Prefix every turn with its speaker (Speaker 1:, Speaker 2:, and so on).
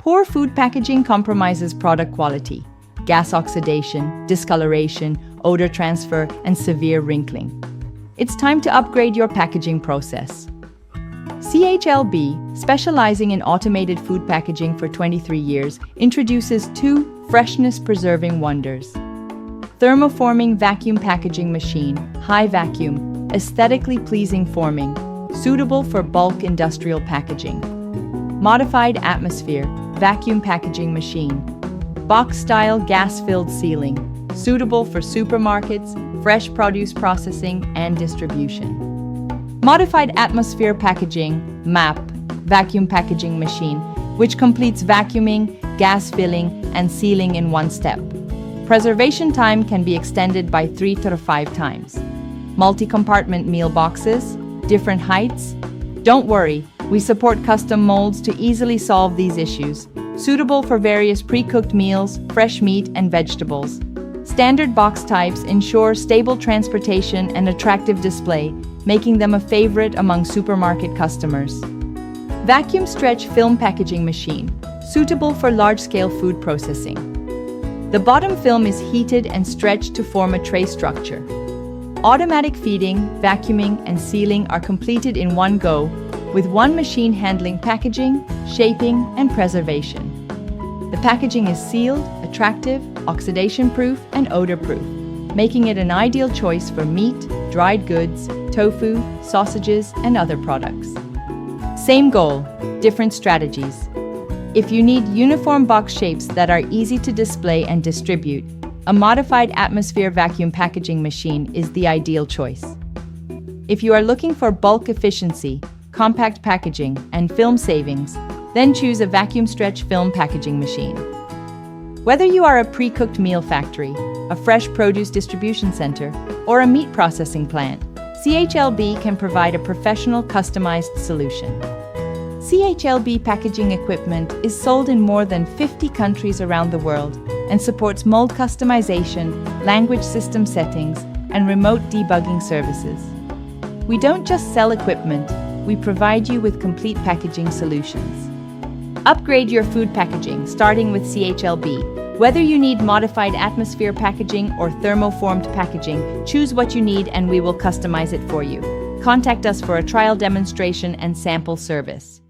Speaker 1: Poor food packaging compromises product quality, gas oxidation, discoloration, odor transfer, and severe wrinkling. It's time to upgrade your packaging process. CHLB, specializing in automated food packaging for 23 years, introduces two freshness-preserving wonders. Thermoforming Vacuum Packaging Machine, high vacuum, aesthetically pleasing forming, suitable for bulk industrial packaging. Modified Atmosphere Vacuum Packaging Machine, box-style gas-filled sealing, suitable for supermarkets, fresh produce processing, and distribution. Modified Atmosphere Packaging MAP Vacuum Packaging Machine, which completes vacuuming, gas filling, and sealing in one step. Preservation time can be extended by 3 to 5 times. Multi-compartment meal boxes, different heights. Don't worry, we support custom molds to easily solve these issues, suitable for various pre-cooked meals, fresh meat, and vegetables. Standard box types ensure stable transportation and attractive display, making them a favorite among supermarket customers. Vacuum Stretch Film Packaging Machine, suitable for large-scale food processing. The bottom film is heated and stretched to form a tray structure. Automatic feeding, vacuuming, and sealing are completed in one go, with one machine handling packaging, shaping, and preservation. The packaging is sealed, attractive, oxidation-proof, and odor-proof, making it an ideal choice for meat, dried goods, tofu, sausages, and other products. Same goal, different strategies. If you need uniform box shapes that are easy to display and distribute, a modified atmosphere vacuum packaging machine is the ideal choice. If you are looking for bulk efficiency, compact packaging, and film savings, then choose a vacuum stretch film packaging machine. Whether you are a pre-cooked meal factory, a fresh produce distribution center, or a meat processing plant, CHLB can provide a professional, customized solution. CHLB packaging equipment is sold in more than 50 countries around the world and supports mold customization, language system settings, and remote debugging services. We don't just sell equipment, we provide you with complete packaging solutions. Upgrade your food packaging, starting with CHLB. Whether you need modified atmosphere packaging or thermoformed packaging, choose what you need and we will customize it for you. Contact us for a trial demonstration and sample service.